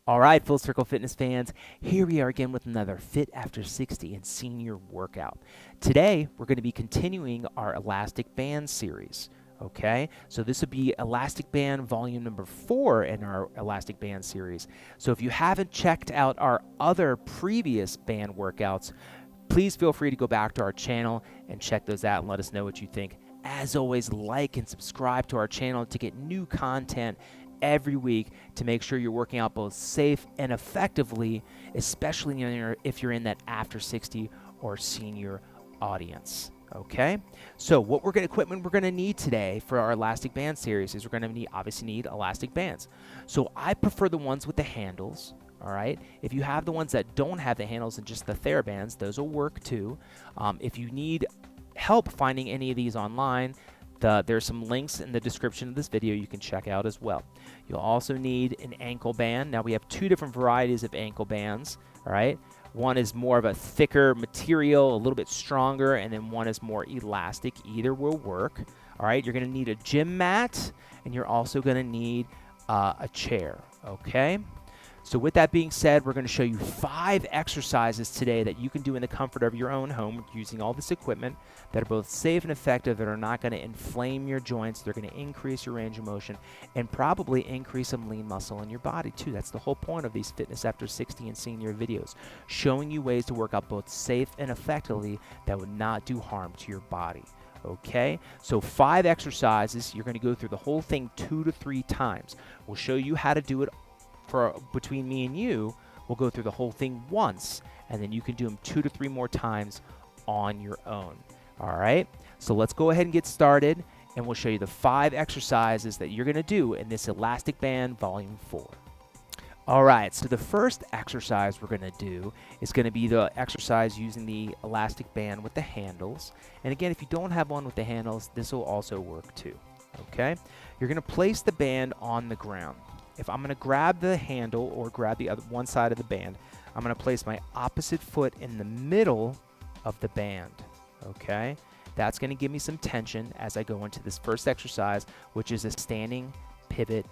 All right, Full Circle Fitness fans, here we are again with another Fitafter60 and Senior workout. Today, we're going to be continuing our elastic band series. Okay, so this would be elastic band volume number 4 in our elastic band series. So if you haven't checked out our other previous band workouts, please feel free to go back to our channel and check those out and let us know what you think. As always, like and subscribe to our channel to get new content every week to make sure you're working out both safe and effectively, especially if you're in that after 60 or senior audience. Okay, so what equipment we're going to need today for our elastic band series is we're going to obviously need elastic bands. So I prefer the ones with the handles. All right, if you have the ones that don't have the handles and just the TheraBands, those will work too. If you need help finding any of these online, there's some links in the description of this video you can check out as well. You'll also need an ankle band. Now we have two different varieties of ankle bands. All right, one is more of a thicker material, a little bit stronger, and then one is more elastic. Either will work. All right, you're going to need a gym mat, and you're also going to need a chair. Okay. So with that being said, we're going to show you 5 exercises today that you can do in the comfort of your own home using all this equipment that are both safe and effective, that are not going to inflame your joints. They're going to increase your range of motion and probably increase some lean muscle in your body too. That's the whole point of these Fitafter60 and Senior videos, showing you ways to work out both safe and effectively that would not do harm to your body. Okay, so 5 exercises. You're going to go through the whole thing 2 to 3 times. We'll show you how to do it. Between me and you, we'll go through the whole thing once, and then you can do them 2 to 3 more times on your own. All right, so let's go ahead and get started, and we'll show you the 5 exercises that you're going to do in this elastic band volume 4. All right, so the first exercise we're going to do is going to be the exercise using the elastic band with the handles. And again, if you don't have one with the handles, this will also work too. Okay, you're going to place the band on the ground. If I'm going to grab the handle or grab the other one side of the band, I'm going to place my opposite foot in the middle of the band. Okay, that's going to give me some tension as I go into this first exercise, which is a standing pivot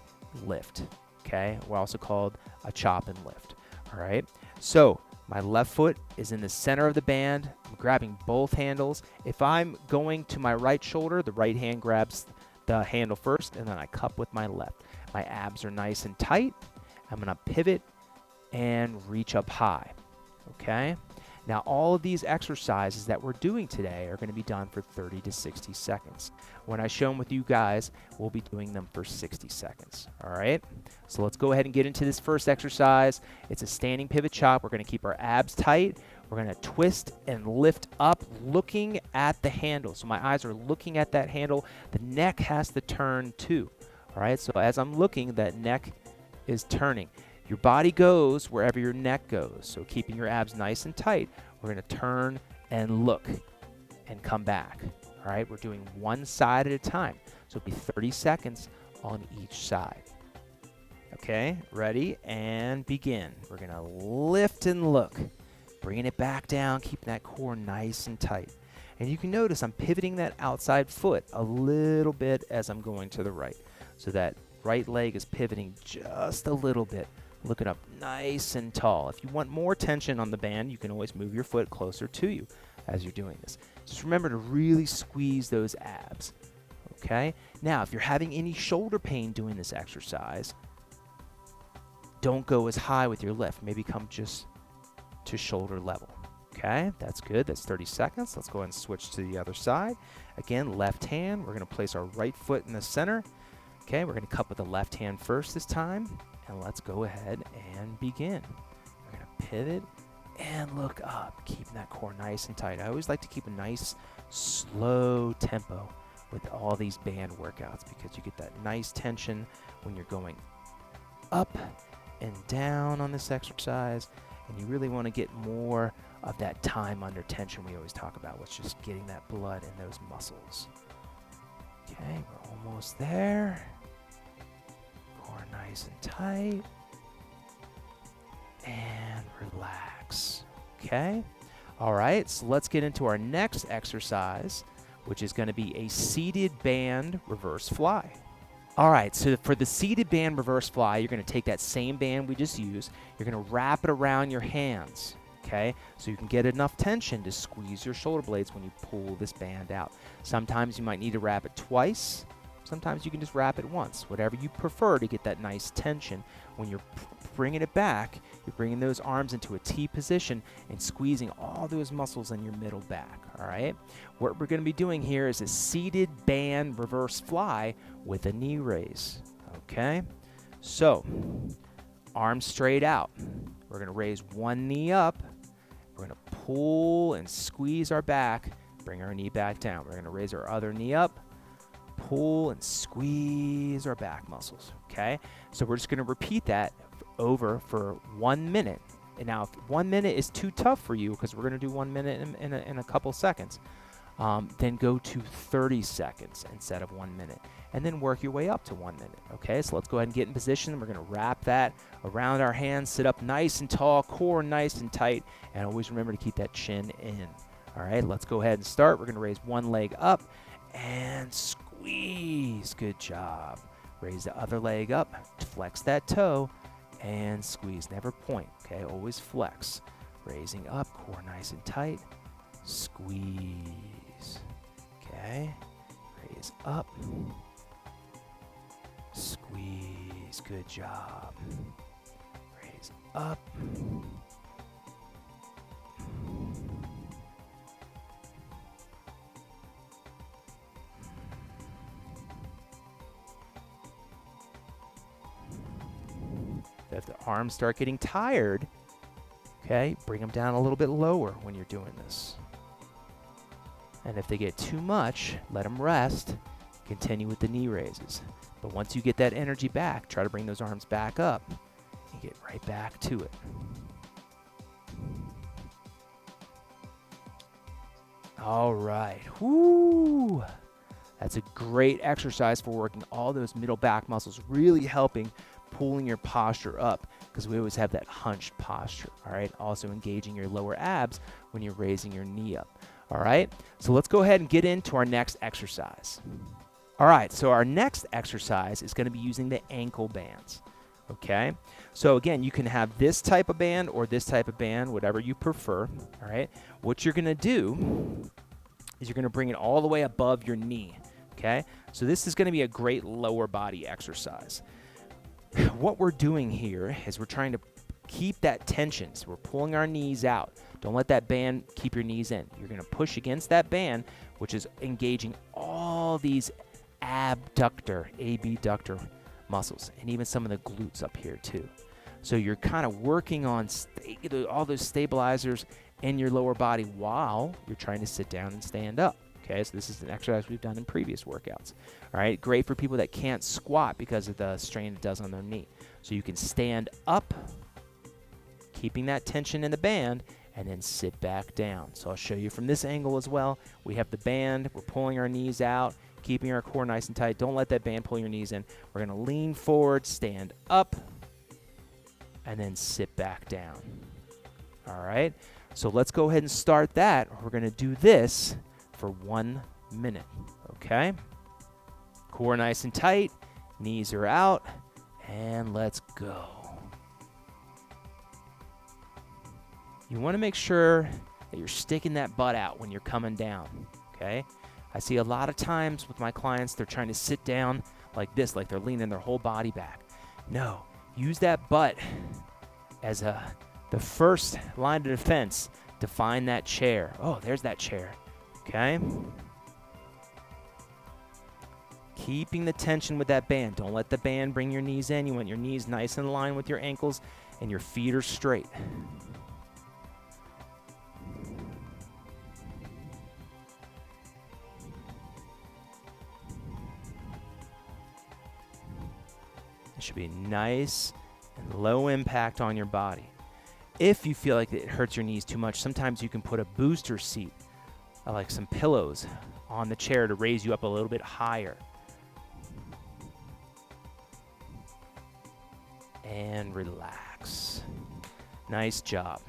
lift. Okay, we're also called a chop and lift. All right, so my left foot is in the center of the band. I'm grabbing both handles. If I'm going to my right shoulder, the right hand grabs the handle first, and then I cup with my left. My abs are nice and tight. I'm going to pivot and reach up high. Okay? Now, all of these exercises that we're doing today are going to be done for 30 to 60 seconds. When I show them with you guys, we'll be doing them for 60 seconds. All right? So let's go ahead and get into this first exercise. It's a standing pivot chop. We're going to keep our abs tight. We're going to twist and lift up looking at the handle. So my eyes are looking at that handle. The neck has to turn too. All right, so as I'm looking, that neck is turning. Your body goes wherever your neck goes. So keeping your abs nice and tight, we're going to turn and look and come back. All right, we're doing one side at a time. So it'll be 30 seconds on each side. Okay, ready and begin. We're going to lift and look, bringing it back down, keeping that core nice and tight. And you can notice I'm pivoting that outside foot a little bit as I'm going to the right. So that right leg is pivoting just a little bit, looking up nice and tall. If you want more tension on the band, you can always move your foot closer to you as you're doing this. Just remember to really squeeze those abs. Okay? Now, if you're having any shoulder pain doing this exercise, don't go as high with your lift. Maybe come just to shoulder level. Okay, that's good. That's 30 seconds. Let's go ahead and switch to the other side. Again, left hand. We're going to place our right foot in the center. Okay, we're going to cup with the left hand first this time. And let's go ahead and begin. We're going to pivot and look up, keeping that core nice and tight. I always like to keep a nice, slow tempo with all these band workouts because you get that nice tension when you're going up and down on this exercise. And you really want to get more of that time under tension we always talk about, which is getting that blood in those muscles. Okay, we're almost there. Core nice and tight. And relax. Okay? All right, so let's get into our next exercise, which is going to be a seated band reverse fly. All right, so for the seated band reverse fly, you're going to take that same band we just used. You're going to wrap it around your hands, okay? So you can get enough tension to squeeze your shoulder blades when you pull this band out. Sometimes you might need to wrap it twice. Sometimes you can just wrap it once, whatever you prefer to get that nice tension. When you're bringing it back, you're bringing those arms into a T position and squeezing all those muscles in your middle back, all right? What we're going to be doing here is a seated band reverse fly with a knee raise, okay? So, arms straight out. We're going to raise one knee up. We're going to pull and squeeze our back, bring our knee back down. We're going to raise our other knee up, pull and squeeze our back muscles, okay? So we're just going to repeat that over for 1 minute. And now if 1 minute is too tough for you, because we're going to do 1 minute in a couple seconds, then go to 30 seconds instead of 1 minute, and then work your way up to 1 minute, okay? So let's go ahead and get in position. We're going to wrap that around our hands, sit up nice and tall, core nice and tight, and always remember to keep that chin in. All right, let's go ahead and start. We're going to raise one leg up and squeeze. Good job. Raise the other leg up, flex that toe, and squeeze. Never point, okay? Always flex. Raising up, core nice and tight, squeeze. Okay, raise up, squeeze. Good job. Raise up. If the arms start getting tired, okay, bring them down a little bit lower when you're doing this. And if they get too much, let them rest. Continue with the knee raises. But once you get that energy back, try to bring those arms back up and get right back to it. All right. Woo! That's a great exercise for working all those middle back muscles, really helping pulling your posture up, because we always have that hunched posture, all right? Also engaging your lower abs when you're raising your knee up, all right? So let's go ahead and get into our next exercise. All right, so our next exercise is going to be using the ankle bands, okay? So again, you can have this type of band or this type of band, whatever you prefer, all right? What you're going to do is you're going to bring it all the way above your knee, okay? So this is going to be a great lower body exercise. What we're doing here is we're trying to keep that tension. So we're pulling our knees out. Don't let that band keep your knees in. You're going to push against that band, which is engaging all these abductor, abductor muscles, and even some of the glutes up here too. So you're kind of working on all those stabilizers in your lower body while you're trying to sit down and stand up. Okay, so this is an exercise we've done in previous workouts. All right, great for people that can't squat because of the strain it does on their knee. So you can stand up, keeping that tension in the band, and then sit back down. So I'll show you from this angle as well. We have the band, we're pulling our knees out, keeping our core nice and tight. Don't let that band pull your knees in. We're going to lean forward, stand up, and then sit back down. All right, so let's go ahead and start that. We're going to do this for 1 minute, okay? Core nice and tight, knees are out, and let's go. You want to make sure that you're sticking that butt out when you're coming down, okay? I see a lot of times with my clients, they're trying to sit down like this, like they're leaning their whole body back. No, use that butt as the first line of defense to find that chair. Oh, there's that chair. Okay? Keeping the tension with that band. Don't let the band bring your knees in. You want your knees nice in line with your ankles and your feet are straight. It should be nice and low impact on your body. If you feel like it hurts your knees too much, sometimes you can put a booster seat, like some pillows, on the chair to raise you up a little bit higher. And relax. Nice job.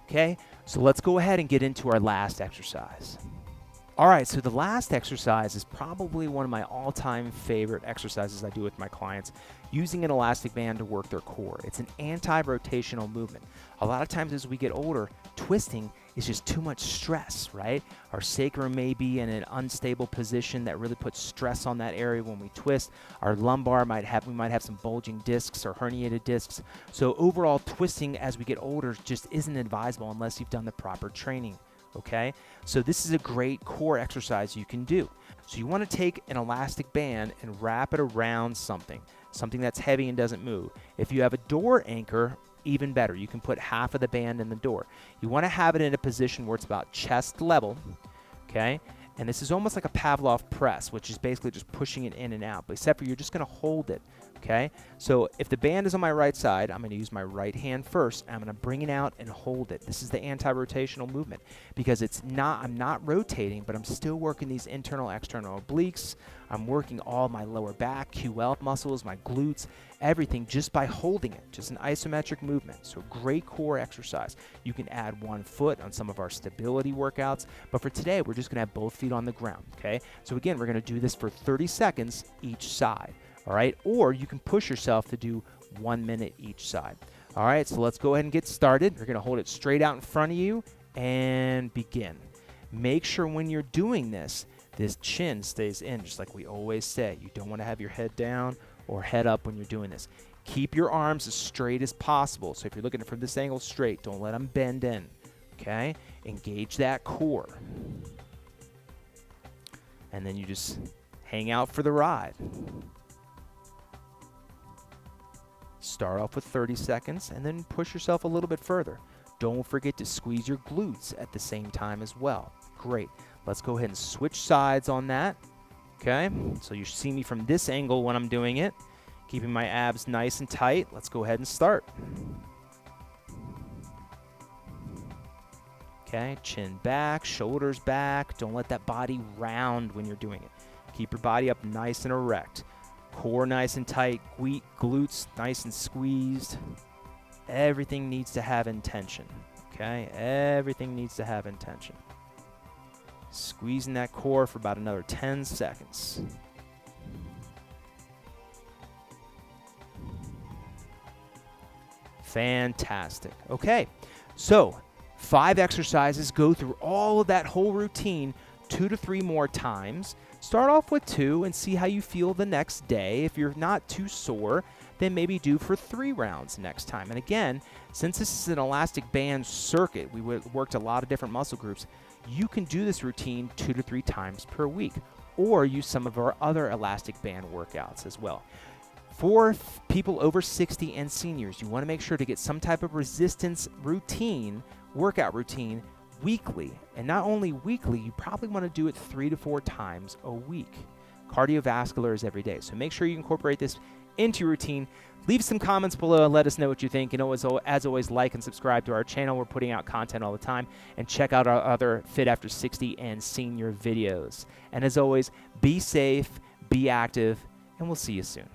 Okay, so let's go ahead and get into our last exercise. All right, so the last exercise is probably one of my all-time favorite exercises I do with my clients, using an elastic band to work their core. It's an anti-rotational movement. A lot of times as we get older, twisting is just too much stress, right? Our sacrum may be in an unstable position that really puts stress on that area when we twist. Our lumbar we might have some bulging discs or herniated discs. So overall, twisting as we get older just isn't advisable unless you've done the proper training. Okay, so this is a great core exercise you can do. So you want to take an elastic band and wrap it around something that's heavy and doesn't move. If you have a door anchor, even better. You can put half of the band in the door. You want to have it in a position where it's about chest level, okay? And this is almost like a Pavlov press, which is basically just pushing it in and out, but except for you're just going to hold it, okay? So if the band is on my right side, I'm going to use my right hand first. I'm going to bring it out and hold it. This is the anti-rotational movement because I'm not rotating, but I'm still working these internal, external obliques. I'm working all my lower back, QL muscles, my glutes, everything just by holding it, just an isometric movement. So great core exercise. You can add one foot on some of our stability workouts, but for today, we're just gonna have both feet on the ground, okay? So again, we're gonna do this for 30 seconds each side, all right? Or you can push yourself to do 1 minute each side. All right, so let's go ahead and get started. You're gonna hold it straight out in front of you and begin. Make sure when you're doing this chin stays in, just like we always say. You don't want to have your head down or head up when you're doing this. Keep your arms as straight as possible. So if you're looking from this angle straight, don't let them bend in, okay? Engage that core. And then you just hang out for the ride. Start off with 30 seconds and then push yourself a little bit further. Don't forget to squeeze your glutes at the same time as well. Great. Let's go ahead and switch sides on that, okay? So you see me from this angle when I'm doing it, keeping my abs nice and tight. Let's go ahead and start. Okay, chin back, shoulders back. Don't let that body round when you're doing it. Keep your body up nice and erect. Core nice and tight, glutes nice and squeezed. Everything needs to have intention, okay? Everything needs to have intention. Squeezing that core for about another 10 seconds. Fantastic. Okay, so 5 exercises. Go through all of that whole routine 2 to 3 more times. Start off with 2 and see how you feel the next day. If you're not too sore, then maybe do for 3 rounds next time. And again, since this is an elastic band circuit, we worked a lot of different muscle groups. You can do this routine 2 to 3 times per week, or use some of our other elastic band workouts as well. For people over 60 and seniors, you want to make sure to get some type of resistance routine, workout routine, weekly. And not only weekly, you probably want to do it 3 to 4 times a week. Cardiovascular is every day. So make sure you incorporate this into your routine. Leave some comments below and let us know what you think. And as always, like and subscribe to our channel. We're putting out content all the time. And check out our other Fitafter60 and Senior videos. And as always, be safe, be active, and we'll see you soon.